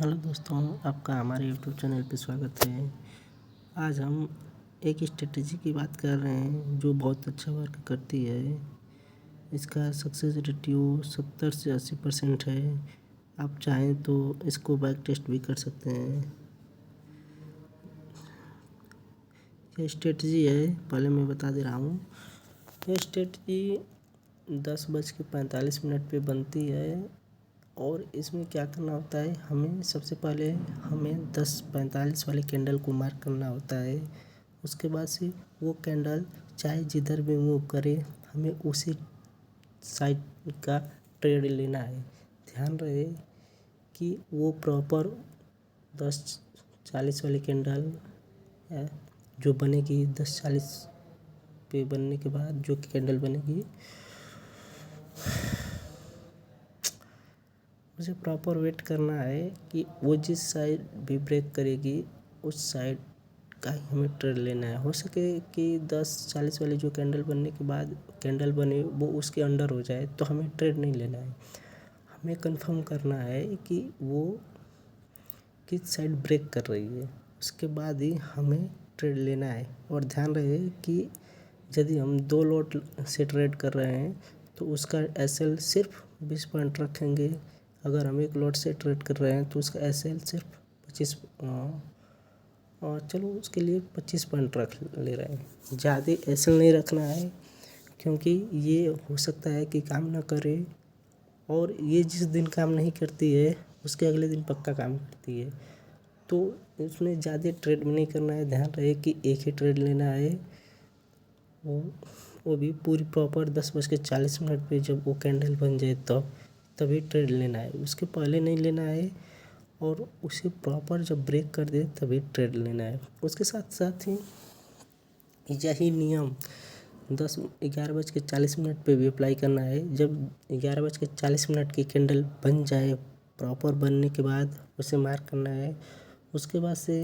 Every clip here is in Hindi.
हेलो दोस्तों, आपका हमारे यूट्यूब चैनल पे स्वागत है। आज हम एक स्ट्रेटजी की बात कर रहे हैं जो बहुत अच्छा वर्क करती है। इसका सक्सेस रेशियो 70 से 80% है। आप चाहें तो इसको बैक टेस्ट भी कर सकते हैं। यह स्ट्रेटजी है, पहले मैं बता दे रहा हूँ। यह स्ट्रेटजी 10:45 पे बनती है और इसमें क्या करना होता है, हमें सबसे पहले 10:45 वाले कैंडल को मार्क करना होता है। उसके बाद से वो कैंडल चाहे जिधर भी मूव करे, हमें उसी साइड का ट्रेड लेना है। ध्यान रहे कि वो प्रॉपर 10:40 वाली कैंडल है जो बनेगी। 10:40 पे बनने के बाद जो कैंडल बनेगी उसे प्रॉपर वेट करना है कि वो जिस साइड भी ब्रेक करेगी उस साइड का ही हमें ट्रेड लेना है। हो सके कि 10:40 वाली जो कैंडल बनने के बाद कैंडल बने वो उसके अंडर हो जाए तो हमें ट्रेड नहीं लेना है। हमें कंफर्म करना है कि वो किस साइड ब्रेक कर रही है, उसके बाद ही हमें ट्रेड लेना है। और ध्यान रहे कि यदि हम 2 लॉट से ट्रेड कर रहे हैं तो उसका एसएल सिर्फ 20 पॉइंट रखेंगे। अगर हम 1 लॉट से ट्रेड कर रहे हैं तो उसका एसएल सिर्फ 25 चलो उसके लिए 25 पॉइंट रख ले रहे हैं। ज़्यादा एसएल नहीं रखना है क्योंकि ये हो सकता है कि काम ना करे, और ये जिस दिन काम नहीं करती है उसके अगले दिन पक्का काम करती है। तो इसमें ज़्यादा ट्रेड में नहीं करना है। ध्यान रहे कि एक ही ट्रेड लेना है, वो भी पूरी प्रॉपर 10:40 पे जब वो कैंडल बन जाए तभी ट्रेड लेना है। उसके पहले नहीं लेना है, और उसे प्रॉपर जब ब्रेक कर दे तभी ट्रेड लेना है। उसके साथ साथ ही यही नियम 11:40 पे भी अप्लाई करना है। जब 11:40 की कैंडल बन जाए, प्रॉपर बनने के बाद उसे मार्क करना है। उसके बाद से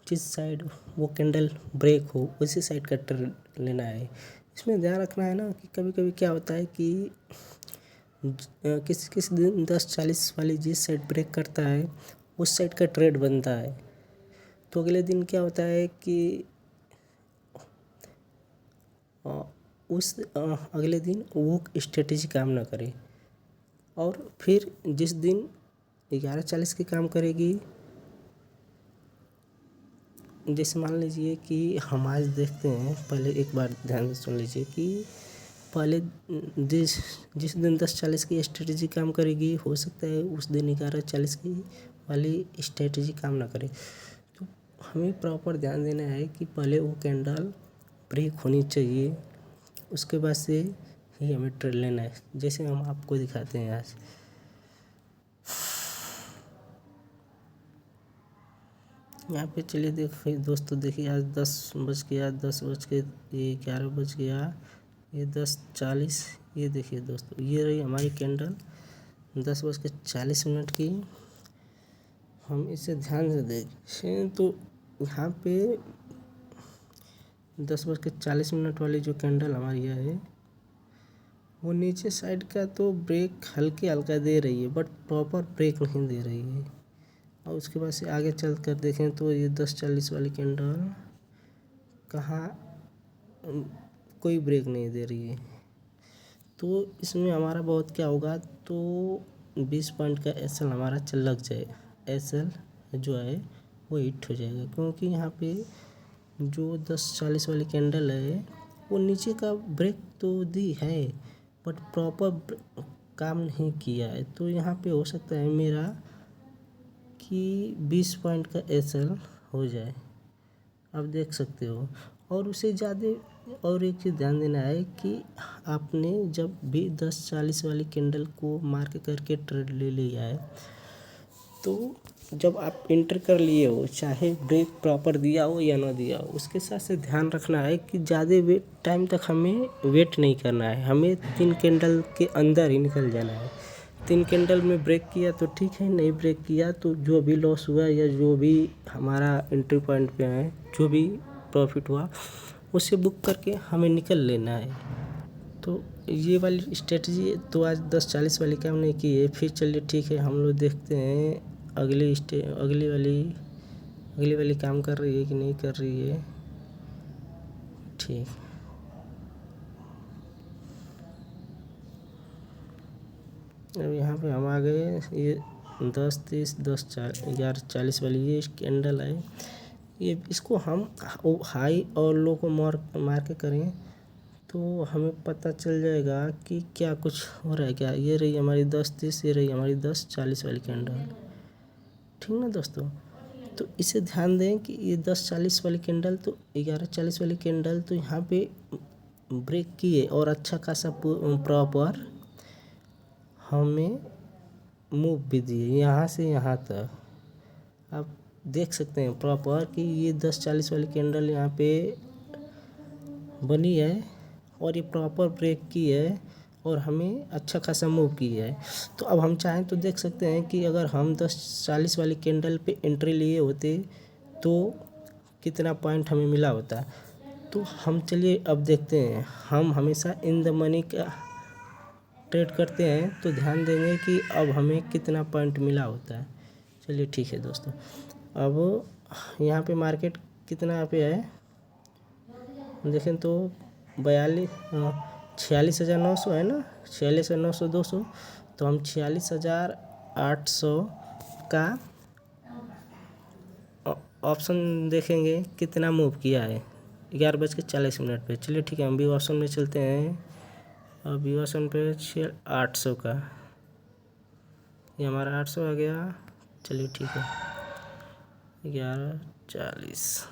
जिस साइड वो कैंडल ब्रेक हो उसी साइड का ट्रेड लेना है। इसमें ध्यान रखना है ना कि कभी कभी क्या होता है कि किसी दिन 10:40 वाली जिस साइड ब्रेक करता है उस साइड का ट्रेड बनता है, तो अगले दिन क्या होता है कि अगले दिन वो स्ट्रेटजी काम ना करे, और फिर जिस दिन 11:40 की काम करेगी, जैसे मान लीजिए कि हम आज देखते हैं, पहले एक बार ध्यान से सुन लीजिए कि पहले जिस दिन 10:40 की स्ट्रेटजी काम करेगी, हो सकता है उस दिन 11:40 की वाली स्ट्रेटजी काम ना करे। तो हमें प्रॉपर ध्यान देना है कि पहले वो कैंडल ब्रेक होनी चाहिए, उसके बाद से ही हमें ट्रेड लेना है। जैसे हम आपको दिखाते हैं आज। यहाँ पे चलिए देखिए दोस्तों, देखिए आज 10 बज गया, 10 बज के 11 बज गया, ये 10:40। ये देखिए दोस्तों, ये रही हमारी कैंडल 10:40 की। हम इसे ध्यान से देखें तो यहाँ पे 10:40 वाली जो कैंडल हमारी है वो नीचे साइड का तो ब्रेक हल्के हल्का दे रही है, बट प्रॉपर ब्रेक नहीं दे रही है। और उसके बाद से आगे चल कर देखें तो ये 10:40 वाली कैंडल कहाँ कोई ब्रेक नहीं दे रही है। तो इसमें हमारा बहुत क्या होगा, तो 20 पॉइंट का एसएल हमारा लग जाएगा। एसएल जो है वो हिट हो जाएगा, क्योंकि यहाँ पे जो 10:40 वाली कैंडल है वो नीचे का ब्रेक तो दी है बट प्रॉपर काम नहीं किया है। तो यहाँ पे हो सकता है मेरा कि 20 पॉइंट का एसएल हो जाए, आप देख सकते हो। और उसे ज़्यादा और एक चीज़ ध्यान देना है कि आपने जब भी 10:40 वाली कैंडल को मार्क करके ट्रेड ले लिया है, तो जब आप इंटर कर लिए हो, चाहे ब्रेक प्रॉपर दिया हो या ना दिया हो, उसके साथ से ध्यान रखना है कि ज़्यादा टाइम तक हमें वेट नहीं करना है। हमें 3 कैंडल के अंदर ही निकल जाना है। 3 कैंडल में ब्रेक किया तो ठीक है, नहीं ब्रेक किया तो जो भी लॉस हुआ या जो भी हमारा एंट्री पॉइंट पे है, जो भी प्रॉफिट हुआ उसे बुक करके हमें निकल लेना है। तो ये वाली स्ट्रेटजी तो आज 10:40 वाली काम नहीं की है। फिर चलिए ठीक है, हम लोग देखते हैं अगली वाली काम कर रही है कि नहीं कर रही है। ठीक, अब यहाँ पे हम आ गए। ये 10:30 11:40 वाली ये कैंडल है। ये इसको हम हाई और लो को मार के करें तो हमें पता चल जाएगा कि क्या कुछ हो रहा है क्या। ये रही हमारी 10:30, ये रही हमारी 10:40 वाली कैंडल। ठीक ना दोस्तों, तो इसे ध्यान दें कि ये 10:40 वाली कैंडल तो 11:40 वाली कैंडल तो यहाँ पे ब्रेक की है और अच्छा खासा प्रॉपर हमें मूव भी दिए यहाँ से यहाँ तक। आप देख सकते हैं प्रॉपर कि ये 10:40 वाली कैंडल यहाँ पे बनी है और ये प्रॉपर ब्रेक की है और हमें अच्छा खासा मूव की है। तो अब हम चाहें तो देख सकते हैं कि अगर हम 10:40 वाली कैंडल पे एंट्री लिए होते तो कितना पॉइंट हमें मिला होता। तो हम चलिए अब देखते हैं। हम हमेशा इन द मनी का ट्रेड करते हैं तो ध्यान देंगे कि अब हमें कितना पॉइंट मिला होता है। चलिए ठीक है दोस्तों, अब यहाँ पे मार्केट कितना पे है देखें तो 46,900 है ना, 46,900 200। तो हम 46,800 का ऑप्शन देखेंगे कितना मूव किया है 11:40 पे। चलिए ठीक है, हम भी ऑप्शन में चलते हैं। अभी ऑप्शन पे 800 का, ये हमारा 800 आ गया। चलिए ठीक है, 11:40।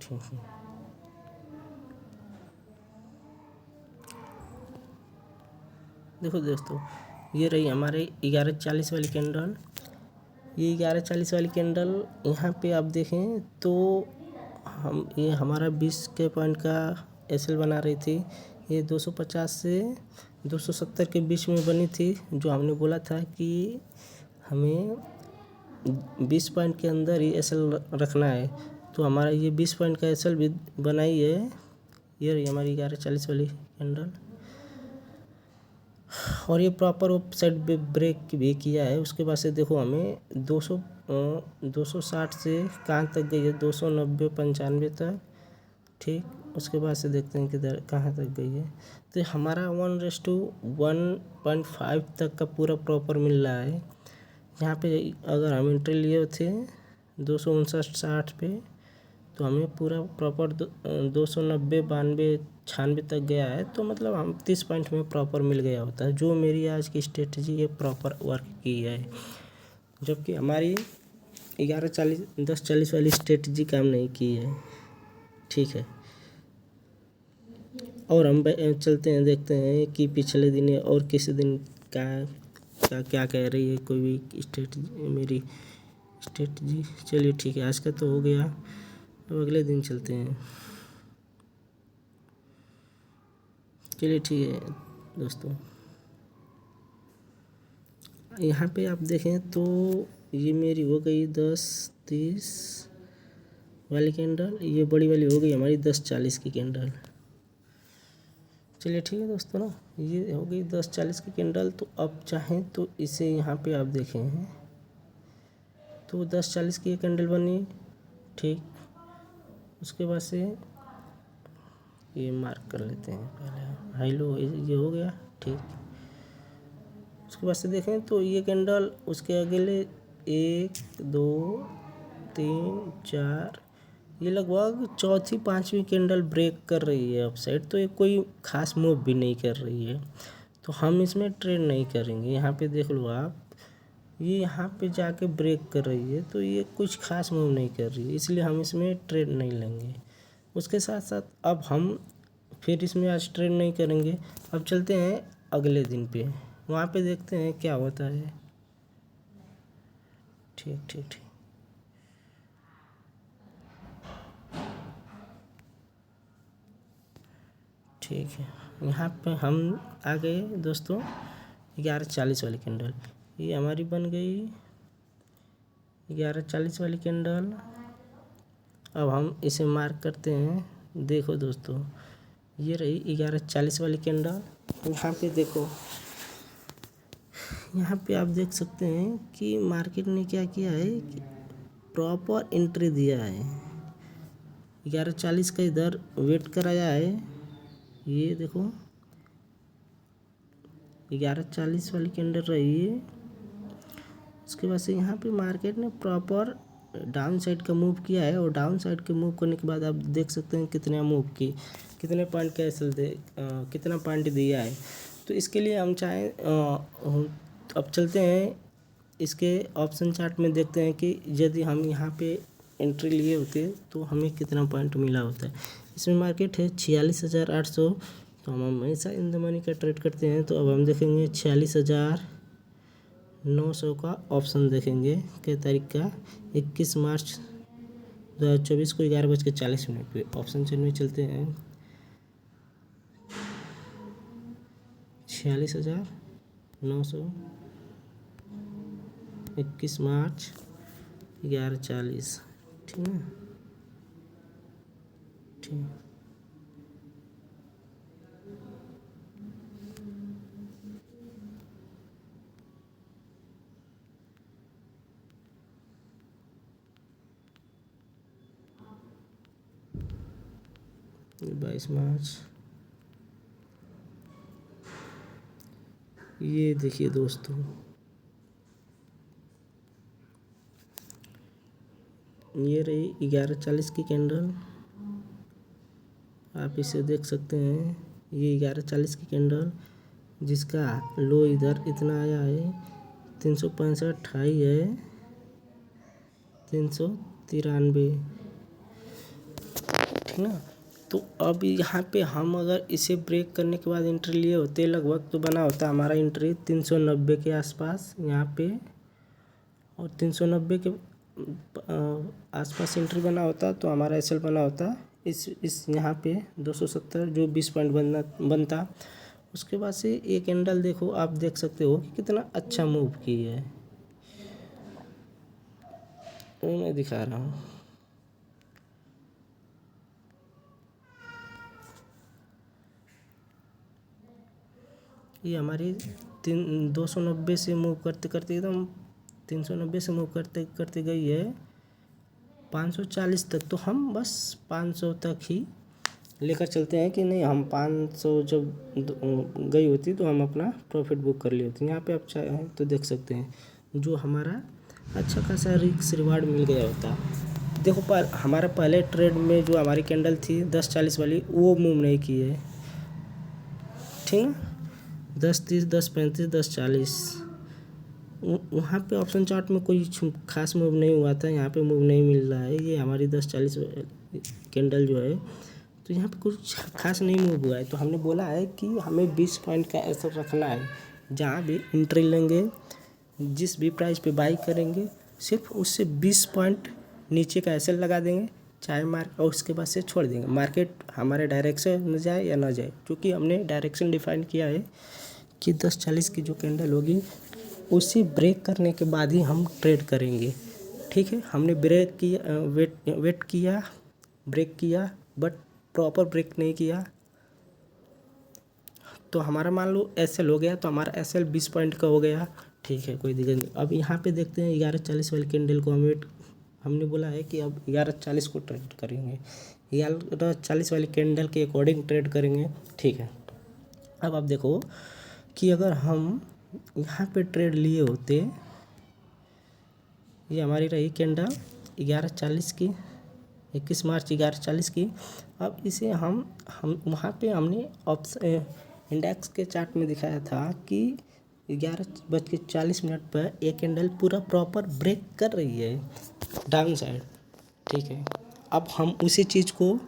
ठीक है, देखो दोस्तों, ये रही हमारे 11:40 वाली कैंडल। ये 11:40 वाली कैंडल यहाँ पे आप देखें तो ये हमारा 20 के पॉइंट का एसएल बना रही थी। ये 250 से 270 के बीच में बनी थी, जो हमने बोला था कि हमें 20 पॉइंट के अंदर ही एसएल रखना है। तो हमारा ये 20 पॉइंट का एसएल भी बनाई है। ये रही हमारी 11:40 वाली कैंडल और ये प्रॉपर अप साइड ब्रेक भी किया है। उसके बाद से देखो हमें 260 से कहाँ तक गई है, 290 95 तक। ठीक, उसके बाद से देखते हैं किधर कहाँ तक गई है। तो हमारा 1:1.5 तक का पूरा प्रॉपर मिल रहा है। यहाँ पे अगर हम एंट्री लिए थे 259.60 पे तो हमें पूरा प्रॉपर 290 92 96 तक गया है। तो मतलब हम 30 पॉइंट में प्रॉपर मिल गया होता है। जो मेरी आज की स्ट्रेटजी ये प्रॉपर वर्क की है, जबकि हमारी 10:40 वाली स्ट्रेटजी काम नहीं की है। ठीक है, और हम चलते हैं, देखते हैं कि पिछले दिन और किसी दिन क्या कह रही है कोई भी स्ट्रेटजी मेरी स्ट्रेटजी। चलिए ठीक है, आज का तो हो गया, अब अगले दिन चलते हैं। चलिए ठीक है दोस्तों, यहाँ पे आप देखें तो ये मेरी हो गई 10:30 वाली कैंडल। ये बड़ी वाली हो गई हमारी 10:40 की कैंडल। चलिए ठीक है दोस्तों ना, ये हो गई 10:40 की कैंडल। तो अब चाहें तो इसे यहाँ पे आप देखें हैं तो 10:40 की कैंडल बनी। ठीक, उसके बाद से ये मार्क कर लेते हैं पहले, हाई लो ये हो गया। ठीक, उसके बाद से देखें तो ये कैंडल उसके अगले 1 2 3 4 ये लगभग चौथी पांचवी कैंडल ब्रेक कर रही है अपसाइड। तो ये कोई खास मूव भी नहीं कर रही है, तो हम इसमें ट्रेड नहीं करेंगे। यहाँ पे देख लो आप, ये यहाँ पे जाके ब्रेक कर रही है तो ये कुछ खास मूव नहीं कर रही है, इसलिए हम इसमें ट्रेड नहीं लेंगे। उसके साथ साथ अब हम फिर इसमें आज ट्रेड नहीं करेंगे। अब चलते हैं अगले दिन पे, वहाँ पे देखते हैं क्या होता है। ठीक ठीक ठीक, ठीक है, यहाँ पे हम आ गए दोस्तों 11:40 वाली कैंडल। ये हमारी बन गई 11:40 वाली कैंडल। अब हम इसे मार्क करते हैं। देखो दोस्तों, ये रही 11:40 वाली कैंडल। यहाँ पे देखो, यहाँ पे आप देख सकते हैं कि मार्केट ने क्या किया है कि प्रॉपर एंट्री दिया है। 11:40 का इधर वेट कराया है। ये देखो 11:40 वाली कैंडल रही है। उसके बाद से यहाँ पे मार्केट ने प्रॉपर डाउन साइड का मूव किया है, और डाउन साइड के मूव करने के बाद आप देख सकते हैं कितने मूव की, कितने पॉइंट का एसएल कितना पॉइंट दिया है। तो इसके लिए हम चाहें अब चलते हैं इसके ऑप्शन चार्ट में, देखते हैं कि यदि हम यहाँ पे एंट्री लिए होते तो हमें कितना पॉइंट मिला होता है। इसमें मार्केट है 46,800। तो हम हमेशा इन द मनी का ट्रेड करते हैं। तो अब हम देखेंगे 46,900 का ऑप्शन देखेंगे, क्या तारीख का 21 मार्च 2024 को 11:40 पे ऑप्शन चेन में चलते हैं। 46,900 21 मार्च 11:40, ठीक है। ठीक, 22 मार्च। ये देखिए दोस्तों, ये रही 11:40 की कैंडल। आप इसे देख सकते हैं, ये 11:40 की कैंडल जिसका लो इधर इतना आया है 365 हाई है 393, ठीक ना। तो अब यहाँ पे हम अगर इसे ब्रेक करने के बाद एंट्री लिए होते लगभग, तो बना होता हमारा एंट्री 390 के आसपास यहाँ पे, और 390 के आसपास एंट्री बना होता तो हमारा एसएल बना होता इस यहाँ पे 270, जो 20 पॉइंट बनता। उसके बाद से एक कैंडल देखो, आप देख सकते हो कि कितना अच्छा मूव की है। वो मैं दिखा रहा हूँ। ये हमारी 290 से मूव करते करते एकदम 390 से मूव करते करते गई है 540 तक। तो हम बस 500 तक ही लेकर चलते हैं कि नहीं, हम 500 जब गई होती तो हम अपना प्रॉफिट बुक कर लिए होते। यहाँ पे आप चाहें तो देख सकते हैं जो हमारा अच्छा खासा रिस्क रिवार्ड मिल गया होता। देखो हमारा पहले ट्रेड में जो हमारी कैंडल थी 10:40 वाली, वो मूव नहीं की है, ठीक है। 10:30, 10:35, 10:40 वहाँ पे ऑप्शन चार्ट में कोई खास मूव नहीं हुआ था। यहाँ पे मूव नहीं मिल रहा है। ये हमारी 10:40 कैंडल जो है, तो यहाँ पे कुछ खास नहीं मूव हुआ है। तो हमने बोला है कि हमें 20 पॉइंट का ऐसा रखना है, जहाँ भी एंट्री लेंगे, जिस भी प्राइस पे बाई करेंगे, सिर्फ उससे 20 पॉइंट नीचे का एसएल लगा देंगे, चाहे और उसके बाद से छोड़ देंगे। मार्केट हमारे डायरेक्शन में जाए या ना जाए, क्योंकि हमने डायरेक्शन डिफाइन किया है कि 10:40 की जो कैंडल होगी उसी ब्रेक करने के बाद ही हम ट्रेड करेंगे, ठीक है। हमने ब्रेक किया, वेट किया, ब्रेक किया, बट प्रॉपर ब्रेक नहीं किया, तो हमारा मान लो एसएल हो गया, तो हमारा एसएल 20 पॉइंट का हो गया, ठीक है, कोई दिक्कत नहीं। अब यहाँ पे देखते हैं 11:40 वाली कैंडल को हमने बोला है कि अब 11:40 को ट्रेड करेंगे, 11:40 वाली कैंडल के अकॉर्डिंग ट्रेड करेंगे, ठीक है। अब आप देखो कि अगर हम यहाँ पे ट्रेड लिए होते, ये हमारी रही कैंडल 11:40 की, 21 मार्च 11:40 की। अब इसे हम वहाँ पे हमने ऑप्शन इंडेक्स के चार्ट में दिखाया था कि 11:40 पर एक कैंडल पूरा प्रॉपर ब्रेक कर रही है डाउन साइड, ठीक है। अब हम उसी चीज़ को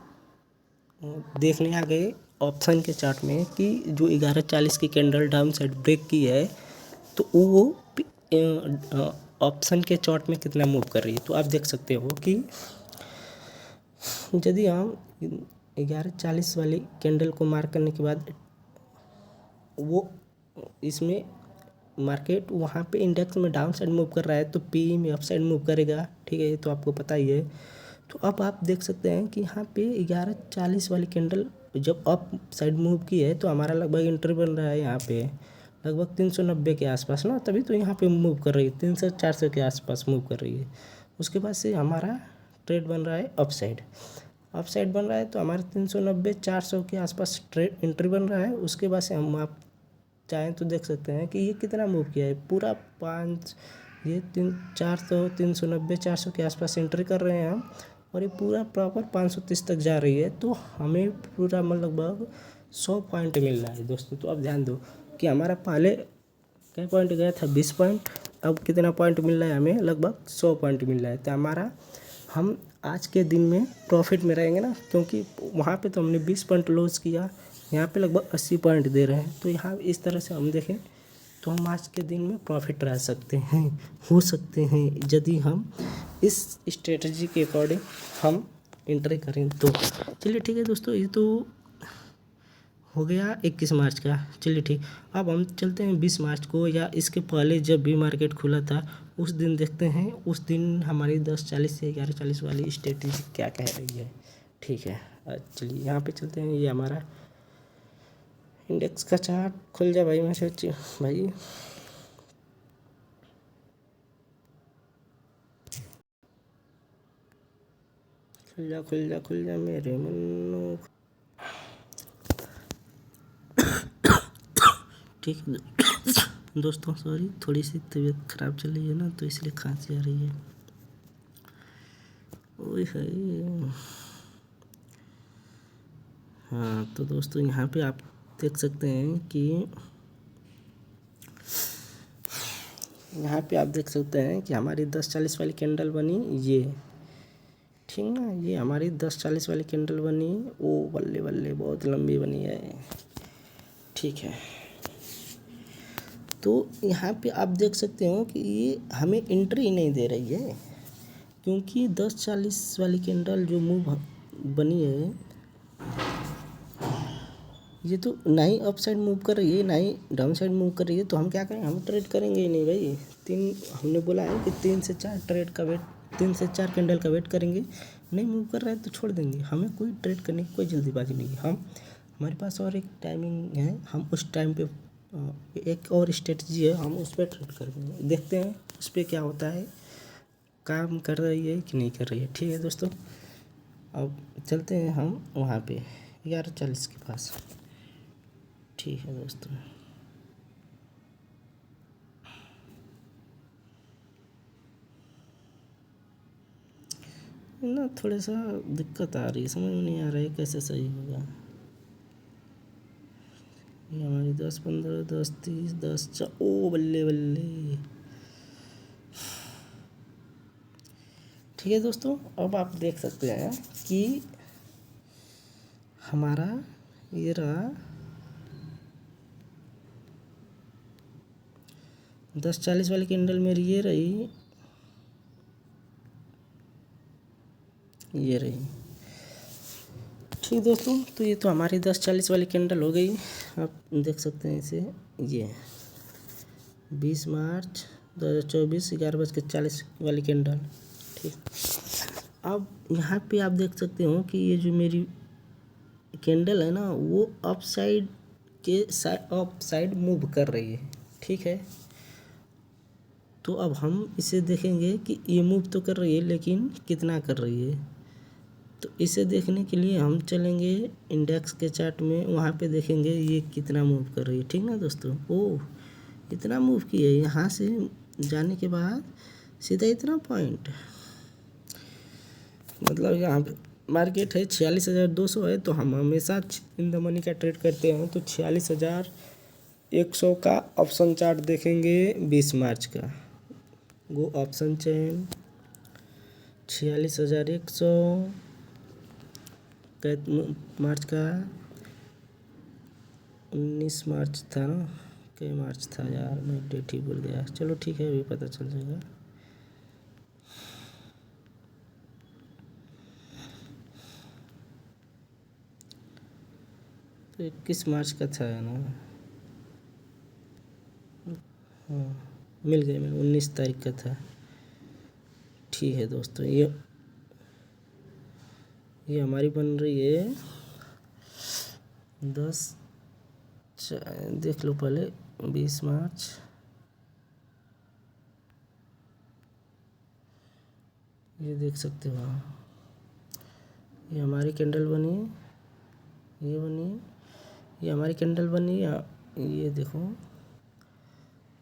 देखने आ गए ऑप्शन के चार्ट में कि जो 11:40 की कैंडल डाउन साइड ब्रेक की है, तो वो ऑप्शन के चार्ट में कितना मूव कर रही है। तो आप देख सकते हो कि यदि हम 11:40 वाली कैंडल को मार्क करने के बाद वो इसमें मार्केट वहाँ पे इंडेक्स में डाउन साइड मूव कर रहा है, तो पीई में अप साइड मूव करेगा, ठीक है, ये तो आपको पता ही है। तो अब आप देख सकते हैं कि यहाँ पे 11:40 वाली कैंडल जब अप साइड मूव की है तो हमारा लगभग एंट्री बन रहा है यहाँ पे लगभग 390 के आसपास ना, तभी तो यहाँ पे मूव कर रही है, 300-400 के आसपास मूव कर रही है। उसके बाद से हमारा ट्रेड बन रहा है अप साइड बन रहा है, तो हमारा 390-400 के आसपास ट्रेड एंट्री बन रहा है। उसके बाद से हम आप चाहें तो देख सकते हैं कि ये कितना मूव किया है, पूरा 390-400 के आसपास एंट्री कर रहे हैं हम, और ये पूरा प्रॉपर 530 तक जा रही है, तो हमें पूरा लगभग 100 पॉइंट मिल रहा है दोस्तों। तो अब ध्यान दो कि हमारा पहले क्या पॉइंट गया था, 20 पॉइंट, अब कितना पॉइंट मिल रहा है हमें, लगभग 100 पॉइंट मिल रहा है। तो हमारा हम आज के दिन में प्रॉफिट में रहेंगे ना, क्योंकि वहाँ पे तो हमने 20 पॉइंट लॉस किया, यहाँ पे लगभग 80 पॉइंट दे रहे हैं। तो यहाँ इस तरह से हम देखें तो हम आज के दिन में प्रॉफिट रह सकते हैं, हो सकते हैं, यदि हम इस स्ट्रेटजी के अकॉर्डिंग हम एंट्री करें तो। चलिए ठीक है दोस्तों, ये तो हो गया 21 मार्च का। चलिए ठीक, अब हम चलते हैं 20 मार्च को, या इसके पहले जब भी मार्केट खुला था उस दिन देखते हैं, उस दिन हमारी 10:40 से 11:40 वाली स्ट्रेटजी क्या कह रही है। ठीक है, चलिए यहाँ पे चलते हैं। ये हमारा इंडेक्स का चार्ट खुल जा भाई, मैं सोच भाई खुल जा मेरे मन्नू। ठीक है दोस्तों, सॉरी, थोड़ी सी तबीयत ख़राब चल रही है ना, तो इसलिए खांसी आ रही है। ओए है। हाँ तो दोस्तों, यहाँ पे आप देख सकते हैं कि हमारी 10:40 वाली कैंडल बनी, ये ठीक ना, ये हमारी 10:40 वाली कैंडल बनी। ओ बल्ले बल्ले, बहुत लंबी बनी है। ठीक है, तो यहाँ पे आप देख सकते हो कि ये हमें एंट्री नहीं दे रही है, क्योंकि 10:40 वाली कैंडल जो मूव बनी है, ये तो ना ही अप साइड मूव कर रही है ना ही डाउन साइड मूव कर रही है। तो हम क्या करें, हम ट्रेड करेंगे ही नहीं भाई। हमने बोला है कि 3 से 4 ट्रेड का वेट, 3 से 4 कैंडल का वेट करेंगे। नहीं मूव कर रहा है तो छोड़ देंगे, हमें कोई ट्रेड करने की कोई जल्दीबाजी नहीं है। हमारे पास और एक टाइमिंग है, हम उस टाइम पे एक और स्ट्रेटजी है, हम उस पर ट्रेड करेंगे, देखते हैं उस पर क्या होता है, काम कर रही है कि नहीं कर रही है। ठीक है दोस्तों, अब चलते हैं हम वहाँ पे 11:40 के पास। ठीक है दोस्तों, ना थोड़ा सा दिक्कत आ रही है, समझ में नहीं आ रहा है कैसे सही होगा। ये हमारी 10-15, 10-30, 10 ओ बल्ले बल्ले। ठीक है दोस्तों, अब आप देख सकते हैं कि हमारा ये रहा 10:40 वाली कैंडल मेरी, ये रही। ठीक दोस्तों, तो ये तो हमारी 10:40 वाली कैंडल हो गई। आप देख सकते हैं इसे, ये 20 मार्च 2024 11:40 वाली कैंडल। ठीक, अब यहाँ पे आप देख सकते हो कि ये जो मेरी कैंडल है ना, वो अप साइड मूव कर रही है। ठीक है, तो अब हम इसे देखेंगे कि ये मूव तो कर रही है, लेकिन कितना कर रही है। तो इसे देखने के लिए हम चलेंगे इंडेक्स के चार्ट में, वहाँ पे देखेंगे ये कितना मूव कर रही है। ठीक ना दोस्तों, ओह इतना मूव की है, यहाँ से जाने के बाद सीधा इतना पॉइंट, मतलब यहाँ पे मार्केट है 46,200 है, तो हम हमेशा इन द मनी का ट्रेड करते हैं, तो 46,100 का ऑप्शन चार्ट देखेंगे 20 मार्च का। गो ऑप्शन चेन 46,100 मार्च का, 19 मार्च था ना, कई मार्च था यार, मैं डेट ही भूल गया। चलो ठीक है, अभी पता चल जाएगा। तो 21 मार्च का था ना, हाँ मिल गया, मैं 19 तारीख का था। ठीक है दोस्तों, ये ये हमारी बन रही है देख लो पहले 20 मार्च। ये देख सकते हो आप, ये हमारी कैंडल बनी, ये बनी, ये हमारी कैंडल बनी। ये देखो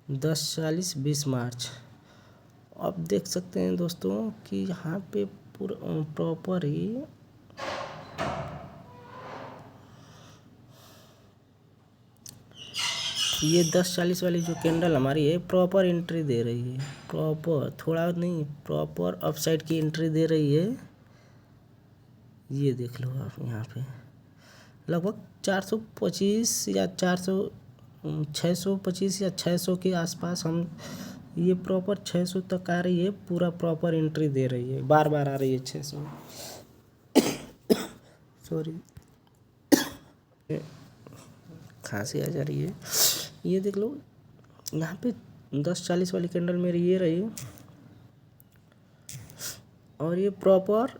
10:40 मार्च। आप देख सकते हैं दोस्तों कि यहाँ पे पूरा प्रॉपर ही ये 10:40 वाली जो कैंडल हमारी है प्रॉपर एंट्री दे रही है, प्रॉपर, थोड़ा नहीं, प्रॉपर अपसाइड की एंट्री दे रही है। ये देख लो आप, यहाँ पे लगभग 425 या 625 या 600 के आसपास हम, ये प्रॉपर 600 तक आ रही है, पूरा प्रॉपर एंट्री दे रही है, बार बार आ रही है 600। सॉरी, खांसी आ जा रही है। ये देख लो यहाँ पे 10:40 वाली कैंडल मेरी ये रही, और ये प्रॉपर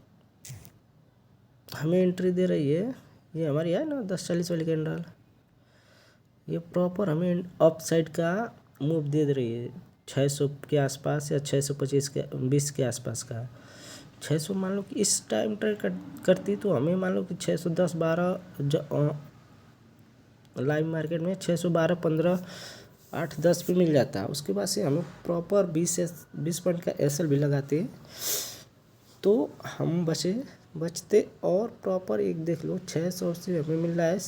हमें एंट्री दे रही है। ये हमारी है ना 10:40 वाली कैंडल, ये प्रॉपर हमें अप साइड का मूव दे रही है 600 के आसपास या 625 के आसपास का। 600 मान लो कि इस टाइम ट्रेड करती तो हमें मान लो कि 610-12 लाइव मार्केट में 612, 15, 8, 10 पे मिल जाता है। उसके बाद से हमें प्रॉपर 20 पॉइंट का एसएल भी लगाते तो हम बचते, और प्रॉपर एक देख लो 600 से हमें मिल रहा है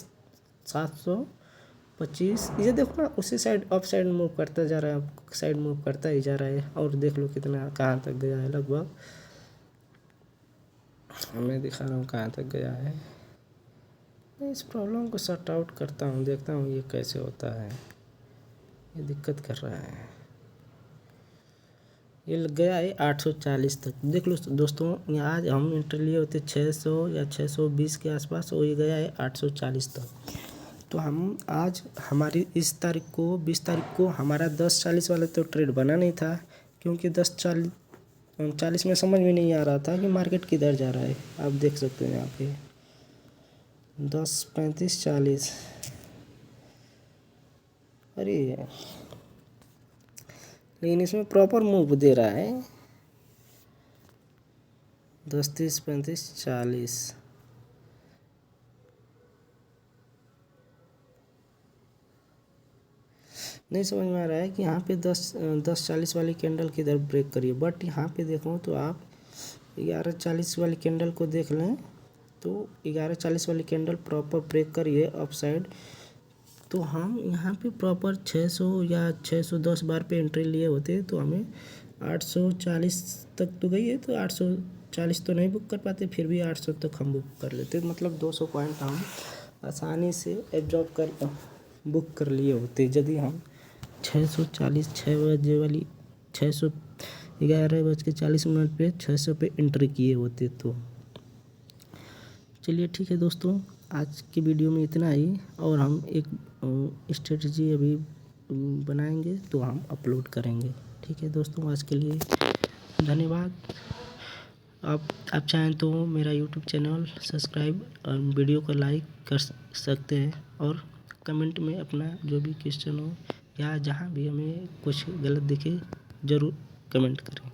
725। ये देखो ना, उसी साइड अप साइड मूव करता जा रहा है, अप साइड मूव करता ही जा रहा है। और देख लो कितना कहाँ तक गया है, लगभग मैं दिखा रहा हूँ कहाँ तक गया है। मैं इस प्रॉब्लम को सॉर्ट आउट करता हूँ, देखता हूँ ये कैसे होता है। ये दिक्कत कर रहा है, ये लग गया है 840 तक। देख लो दोस्तों, यहाँ आज हम एंट्री लिए होते 600 या 620 के आसपास, और ये गया है 840 तक। तो हम आज हमारी इस तारीख को 20 तारीख को हमारा 10:40 वाला तो ट्रेड बना नहीं था, क्योंकि 10:40 में समझ में नहीं आ रहा था कि मार्केट किधर जा रहा है। आप देख सकते हैं यहाँ पे 10:35-40, अरे लेकिन इसमें प्रॉपर मूव दे रहा है 10:30-35-40। नहीं समझ में आ रहा है कि यहाँ पे 10:40 वाली कैंडल किधर ब्रेक करिए। बट यहाँ पे देखो तो आप 11:40 वाली कैंडल को देख लें, तो 11:40 वाली कैंडल प्रॉपर ब्रेक करिए अप साइड। तो हम यहाँ पे प्रॉपर 600 या 610 बार पे एंट्री लिए होते तो हमें 840 तक तो गई है, तो 840 तो नहीं बुक कर पाते, फिर भी 800 तक हम बुक कर लेते। मतलब 200 पॉइंट हम आसानी से एब्जॉर्ब कर बुक कर लिए होते, यदि हम 640 11:40 पे 600 पे एंट्री किए होते तो। चलिए ठीक है दोस्तों, आज की वीडियो में इतना ही, और हम एक स्ट्रेटजी अभी बनाएंगे तो हम अपलोड करेंगे। ठीक है दोस्तों, आज के लिए धन्यवाद। आप चाहें तो मेरा यूट्यूब चैनल सब्सक्राइब और वीडियो को लाइक कर सकते हैं, और कमेंट में अपना जो भी क्वेश्चन हो या जहाँ भी हमें कुछ गलत दिखे ज़रूर कमेंट करें।